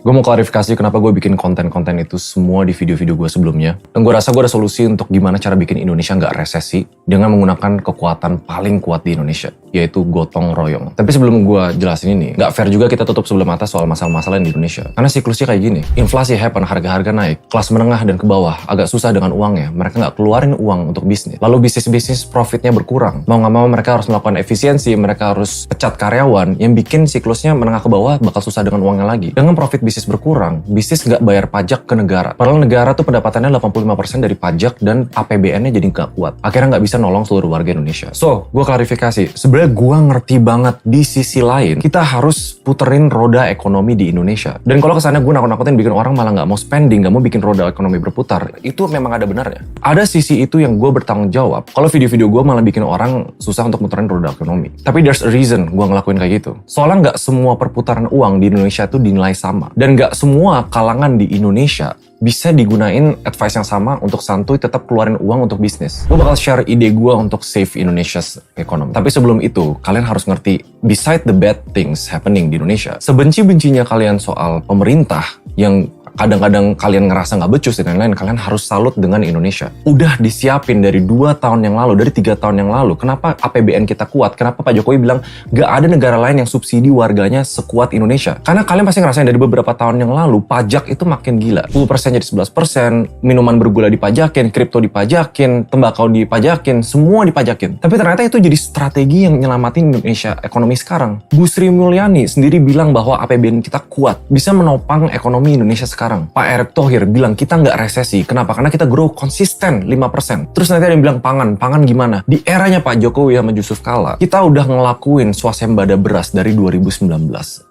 Gue mau klarifikasi kenapa gue bikin konten-konten itu semua di video-video gue sebelumnya. Dan gue rasa gue ada solusi untuk gimana cara bikin Indonesia nggak resesi dengan menggunakan kekuatan paling kuat di Indonesia, yaitu gotong royong. Tapi sebelum gue jelasin ini, nggak fair juga kita tutup sebelah mata soal masalah-masalah di Indonesia. Karena siklusnya kayak gini, inflasi happen, harga-harga naik, kelas menengah dan ke bawah agak susah dengan uangnya, mereka nggak keluarin uang untuk bisnis. Lalu bisnis-bisnis profitnya berkurang. Mau nggak mau mereka harus melakukan efisiensi, mereka harus pecat karyawan, yang bikin siklusnya menengah ke bawah bakal susah dengan uangnya lagi. Dengan profit bisnis berkurang, bisnis nggak bayar pajak ke negara. Padahal negara tuh pendapatannya 85% dari pajak dan APBN-nya jadi nggak kuat. Akhirnya nggak bisa nolong seluruh warga Indonesia. So, gue klarifikasi. Sebenarnya gue ngerti banget di sisi lain, kita harus puterin roda ekonomi di Indonesia. Dan kalau kesannya gue nakut-nakutin bikin orang malah nggak mau spending, nggak mau bikin roda ekonomi berputar, itu memang ada benarnya. Ada sisi itu yang gue bertanggung jawab. Kalau video-video gue malah bikin orang susah untuk muterin roda ekonomi. Tapi there's a reason gue ngelakuin kayak gitu. Soalnya nggak semua perputaran uang di Indonesia itu dinilai sama. Dan nggak semua kalangan di Indonesia bisa digunain advice yang sama untuk santuy tetap keluarin uang untuk bisnis. Gue bakal share ide gue untuk save Indonesia's economy. Tapi sebelum itu, kalian harus ngerti, beside the bad things happening di Indonesia, sebenci-bencinya kalian soal pemerintah yang kadang-kadang kalian ngerasa nggak becus dan lain-lain, kalian harus salut dengan Indonesia. Udah disiapin dari 2 tahun yang lalu, dari 3 tahun yang lalu. Kenapa APBN kita kuat? Kenapa Pak Jokowi bilang nggak ada negara lain yang subsidi warganya sekuat Indonesia? Karena kalian pasti ngerasain dari beberapa tahun yang lalu, pajak itu makin gila. 10% jadi 11%, minuman bergula dipajakin, kripto dipajakin, tembakau dipajakin, semua dipajakin. Tapi ternyata itu jadi strategi yang nyelamatin Indonesia ekonomi sekarang. Bu Sri Mulyani sendiri bilang bahwa APBN kita kuat, bisa menopang ekonomi Indonesia sekarang. Pak Erick Thohir bilang kita nggak resesi. Kenapa? Karena kita grow konsisten 5%. Terus nanti ada yang bilang pangan gimana? Di eranya Pak Jokowi sama Yusuf Kala, kita udah ngelakuin swasembada beras dari 2019.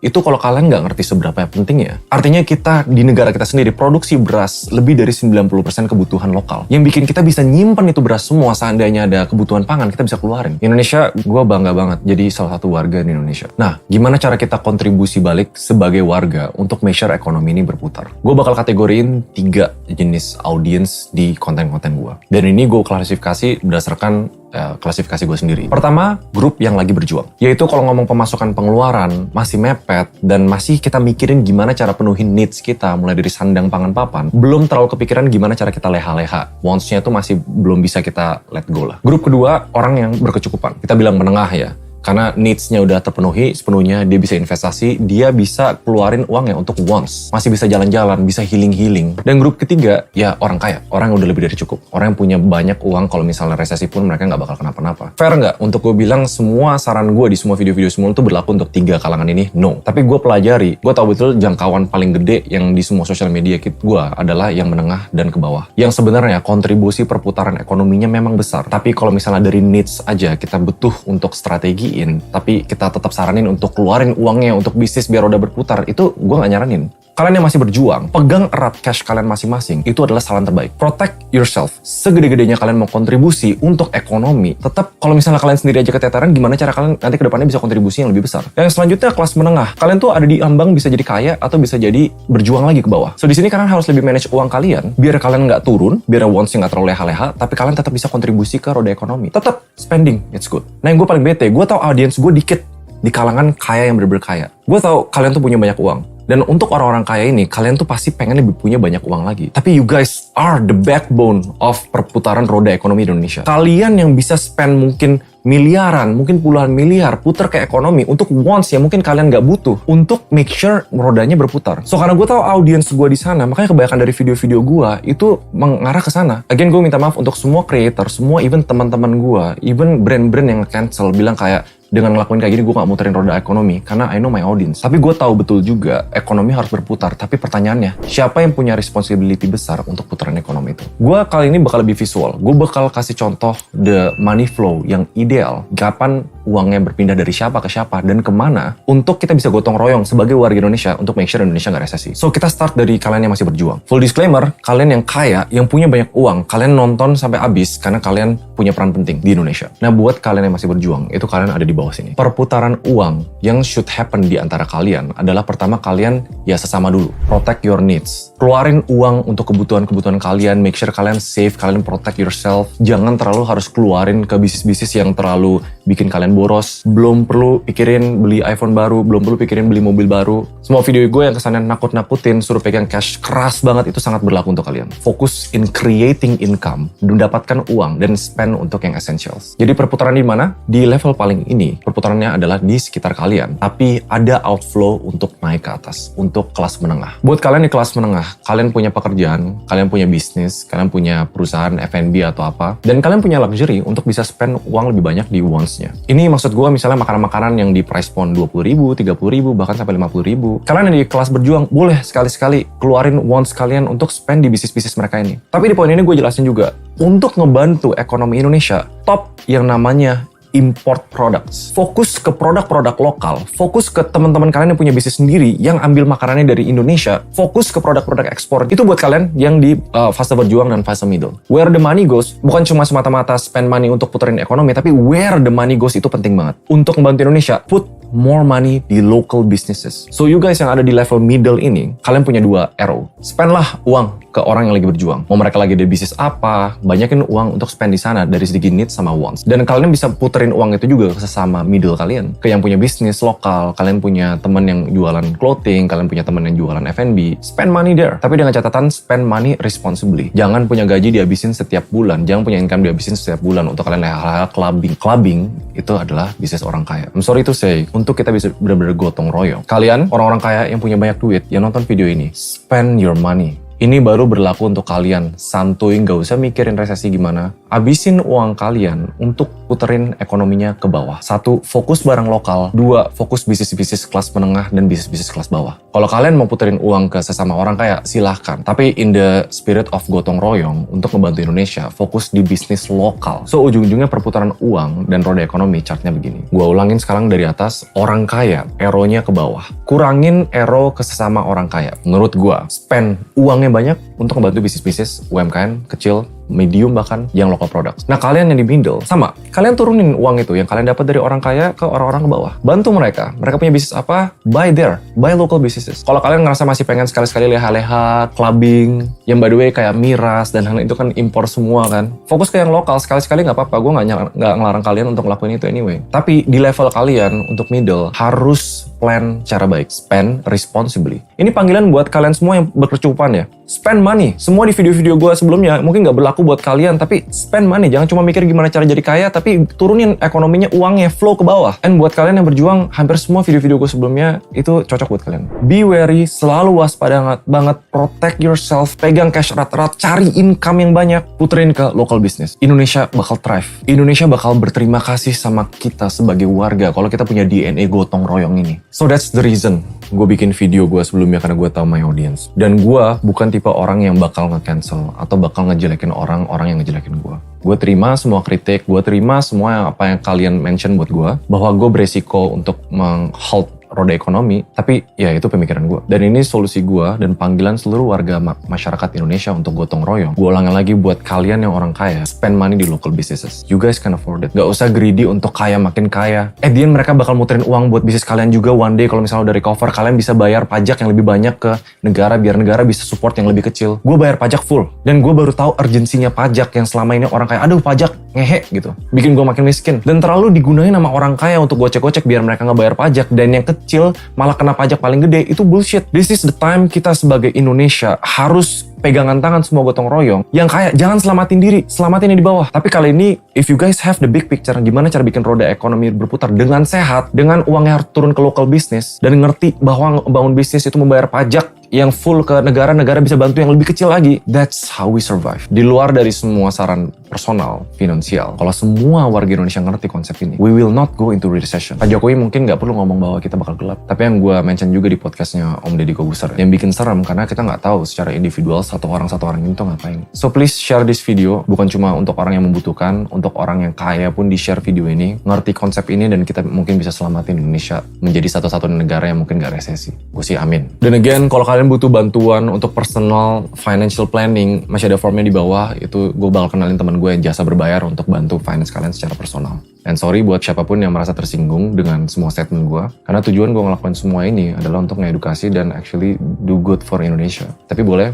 Itu kalau kalian nggak ngerti seberapa pentingnya. Artinya kita di negara kita sendiri produksi beras lebih dari 90% kebutuhan lokal. Yang bikin kita bisa nyimpen itu beras semua, seandainya ada kebutuhan pangan kita bisa keluarin. Indonesia, gue bangga banget jadi salah satu warga di Indonesia. Nah, gimana cara kita kontribusi balik sebagai warga untuk make sure ekonomi ini berputar? Gue bakal kategoriin 3 jenis audiens di konten-konten gue. Dan ini gue klasifikasi berdasarkan klasifikasi gue sendiri. Pertama, grup yang lagi berjuang. Yaitu kalau ngomong pemasukan pengeluaran, masih mepet, dan masih kita mikirin gimana cara penuhin needs kita, mulai dari sandang pangan papan, belum terlalu kepikiran gimana cara kita leha-leha. Wants-nya tuh masih belum bisa kita let go lah. Grup kedua, orang yang berkecukupan. Kita bilang menengah ya. Karena needs-nya udah terpenuhi sepenuhnya, dia bisa investasi, dia bisa keluarin uangnya untuk wants. Masih bisa jalan-jalan, bisa healing-healing. Dan grup ketiga, ya orang kaya. Orang yang udah lebih dari cukup. Orang yang punya banyak uang, kalau misalnya resesi pun mereka nggak bakal kenapa-napa. Fair nggak? Untuk gue bilang semua saran gue di semua video-video semua itu berlaku untuk 3 kalangan ini? No. Tapi gue pelajari, gue tahu betul jangkauan paling gede yang di semua sosial media gue adalah yang menengah dan ke bawah. Yang sebenarnya kontribusi perputaran ekonominya memang besar. Tapi kalau misalnya dari needs aja, kita butuh untuk strategi, tapi kita tetap saranin untuk keluarin uangnya untuk bisnis biar roda berputar, itu gue gak nyaranin. Kalian yang masih berjuang, pegang erat cash kalian masing-masing, itu adalah saran terbaik. Protect yourself. Segede-gedenya kalian mau kontribusi untuk ekonomi, tetap kalau misalnya kalian sendiri aja keteteran, gimana cara kalian nanti ke depannya bisa kontribusi yang lebih besar. Yang selanjutnya, kelas menengah. Kalian tuh ada di ambang bisa jadi kaya atau bisa jadi berjuang lagi ke bawah. So di sini kalian harus lebih manage uang kalian, biar kalian nggak turun, biar wants-nya nggak terlalu leha-leha, tapi kalian tetap bisa kontribusi ke roda ekonomi. Tetap spending, it's good. Nah yang gue paling bete, gue tahu audiens gue dikit di kalangan kaya yang bener-bener kaya. Gue tahu kalian tuh punya banyak uang. Dan untuk orang-orang kaya ini, kalian tuh pasti pengen lebih punya banyak uang lagi. Tapi you guys are the backbone of perputaran roda ekonomi di Indonesia. Kalian yang bisa spend mungkin miliaran, mungkin puluhan miliar puter ke ekonomi untuk wants yang mungkin kalian nggak butuh, untuk make sure rodanya berputar. So karena gue tahu audiens gue di sana, makanya kebanyakan dari video-video gue itu mengarah ke sana. Again, gue minta maaf untuk semua creator, semua even teman-teman gue, even brand-brand yang cancel bilang kayak dengan ngelakuin kayak gini gue gak muterin roda ekonomi karena I know my audience. Tapi gue tahu betul juga ekonomi harus berputar. Tapi pertanyaannya, siapa yang punya responsibility besar untuk putaran ekonomi itu? Gue kali ini bakal lebih visual. Gue bakal kasih contoh the money flow yang ideal. Kapan uangnya berpindah dari siapa ke siapa dan kemana untuk kita bisa gotong royong sebagai warga Indonesia untuk make sure Indonesia gak resesi. So kita start dari kalian yang masih berjuang. Full disclaimer, kalian yang kaya, yang punya banyak uang, kalian nonton sampai habis karena kalian punya peran penting di Indonesia. Nah buat kalian yang masih berjuang, itu kalian ada di bawah sini. Perputaran uang yang should happen di antara kalian adalah pertama kalian ya sesama dulu. Protect your needs. Keluarin uang untuk kebutuhan-kebutuhan kalian, make sure kalian safe, kalian protect yourself. Jangan terlalu harus keluarin ke bisnis-bisnis yang terlalu bikin kalian boros. Belum perlu pikirin beli iPhone baru, belum perlu pikirin beli mobil baru. Semua video gue yang kesannya nakut-nakutin, suruh pegang cash keras banget, itu sangat berlaku untuk kalian. Fokus in creating income, mendapatkan uang, dan spend untuk yang essentials. Jadi perputaran di mana? Di level paling ini, perputarannya adalah di sekitar kalian. Tapi ada outflow untuk naik ke atas, untuk kelas menengah. Buat kalian di kelas menengah, kalian punya pekerjaan, kalian punya bisnis, kalian punya perusahaan F&B atau apa, dan kalian punya luxury untuk bisa spend uang lebih banyak di wants-nya. Ini maksud gue misalnya makanan-makanan yang di price point 20.000, 30.000, bahkan sampai 50.000. Kalian yang di kelas berjuang, boleh sekali-sekali keluarin wants kalian untuk spend di bisnis-bisnis mereka ini. Tapi di poin ini gue jelasin juga, untuk ngebantu ekonomi Indonesia, top yang namanya import products. Fokus ke produk-produk lokal, fokus ke teman-teman kalian yang punya bisnis sendiri yang ambil makanannya dari Indonesia, fokus ke produk-produk ekspor. Itu buat kalian yang di fase berjuang dan fase middle. Where the money goes, bukan cuma semata-mata spend money untuk puterin ekonomi, tapi where the money goes itu penting banget. Untuk membantu Indonesia, put more money di local businesses. So you guys yang ada di level middle ini, kalian punya dua arrow. Spendlah uang ke orang yang lagi berjuang. Mau mereka lagi di bisnis apa, banyakin uang untuk spend di sana dari segi needs sama wants. Dan kalian bisa puterin uang itu juga ke sesama middle kalian. Ke yang punya bisnis lokal, kalian punya teman yang jualan clothing, kalian punya teman yang jualan F&B. Spend money there. Tapi dengan catatan spend money responsibly. Jangan punya gaji dihabisin setiap bulan. Jangan punya income dihabisin setiap bulan untuk kalian hal-hal clubbing. Clubbing itu adalah bisnis orang kaya. I'm sorry to say, untuk kita bisa benar-benar gotong royong. Kalian, orang-orang kaya yang punya banyak duit, yang nonton video ini, spend your money. Ini baru berlaku untuk kalian. Santuy, gak usah mikirin resesi gimana. Abisin uang kalian untuk puterin ekonominya ke bawah. 1, fokus barang lokal. 2, fokus bisnis-bisnis kelas menengah dan bisnis-bisnis kelas bawah. Kalau kalian mau puterin uang ke sesama orang kaya, silahkan. Tapi in the spirit of gotong royong, untuk membantu Indonesia, fokus di bisnis lokal. So, ujung-ujungnya perputaran uang dan roda ekonomi chartnya begini. Gua ulangin sekarang dari atas, orang kaya, arrow-nya ke bawah. Kurangin arrow ke sesama orang kaya. Menurut gua, spend uangnya banyak untuk membantu bisnis-bisnis UMKM kecil, medium bahkan yang local products. Nah kalian yang di middle, sama. Kalian turunin uang itu yang kalian dapat dari orang kaya ke orang-orang ke bawah. Bantu mereka. Mereka punya bisnis apa? Buy there. Buy local businesses. Kalau kalian ngerasa masih pengen sekali-sekali leha-leha, clubbing, yang by the way kayak miras dan hal itu kan impor semua kan. Fokus ke yang lokal. Sekali-sekali nggak apa-apa. Gue nggak ngelarang kalian untuk ngelakuin itu anyway. Tapi di level kalian untuk middle harus plan cara baik. Spend responsibly. Ini panggilan buat kalian semua yang berkecukupan ya. Spend money. Semua di video-video gue sebelumnya mungkin nggak berlaku buat kalian, tapi spend money. Jangan cuma mikir gimana cara jadi kaya, tapi turunin ekonominya, uangnya flow ke bawah. And buat kalian yang berjuang, hampir semua video-video gue sebelumnya itu cocok buat kalian. Be wary, selalu waspada banget, protect yourself, pegang cash erat-erat, cari income yang banyak, puterin ke local business. Indonesia bakal thrive. Indonesia bakal berterima kasih sama kita sebagai warga kalau kita punya DNA gotong royong ini. So that's the reason gue bikin video gue sebelumnya, karena gue tahu my audience. Dan gue bukan tipe orang yang bakal nge-cancel atau bakal ngejelekin orang yang ngejelekin gue. Gue terima semua kritik, gue terima semua apa yang kalian mention buat gue, bahwa gue beresiko untuk meng-halt roda ekonomi, tapi ya itu pemikiran gue. Dan ini solusi gue dan panggilan seluruh warga masyarakat Indonesia untuk gotong royong. Gue ulangin lagi buat kalian yang orang kaya, spend money di local businesses. You guys can afford it. Gak usah greedy untuk kaya makin kaya. At the end mereka bakal muterin uang buat bisnis kalian juga one day. Kalau misalnya udah recover, kalian bisa bayar pajak yang lebih banyak ke negara, biar negara bisa support yang lebih kecil. Gue bayar pajak full. Dan gue baru tahu urgensinya pajak yang selama ini orang kaya, aduh pajak, ngehe gitu. Bikin gue makin miskin. Dan terlalu digunain sama orang kaya untuk gocek-gocek biar mereka nggak bayar pajak. Dan yang kecil malah kena pajak paling gede, itu bullshit. This is the time kita sebagai Indonesia harus pegangan tangan semua gotong royong. Yang kaya, jangan selamatin diri, selamatin yang di bawah. Tapi kali ini, if you guys have the big picture, gimana cara bikin roda ekonomi berputar dengan sehat, dengan uang yang harus turun ke local business, dan ngerti bahwa bangun bisnis itu membayar pajak yang full ke negara bisa bantu yang lebih kecil lagi. That's how we survive. Di luar dari semua saran personal, finansial, kalau semua warga Indonesia ngerti konsep ini, we will not go into recession. Pak Jokowi mungkin nggak perlu ngomong bahwa kita bakal gelap. Tapi yang gue mention juga di podcastnya Om Deddy Kobuser, yang bikin serem karena kita nggak tahu secara individual satu orang ini tuh ngapain. So please share this video, bukan cuma untuk orang yang membutuhkan, untuk orang yang kaya pun di-share video ini, ngerti konsep ini dan kita mungkin bisa selamatin Indonesia menjadi satu-satunya negara yang mungkin gak resesi. Gue sih amin. Dan again, kalau kalian butuh bantuan untuk personal financial planning, masih ada formnya di bawah, itu gue bakal kenalin teman gue yang jasa berbayar untuk bantu finance kalian secara personal. And sorry buat siapapun yang merasa tersinggung dengan semua statement gue, karena tujuan gue ngelakuin semua ini adalah untuk ngedukasi dan actually do good for Indonesia. Tapi boleh,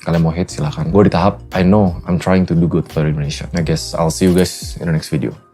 kalian mau hate silahkan. Gue di tahap, I know I'm trying to do good for Indonesia. I guess I'll see you guys in the next video.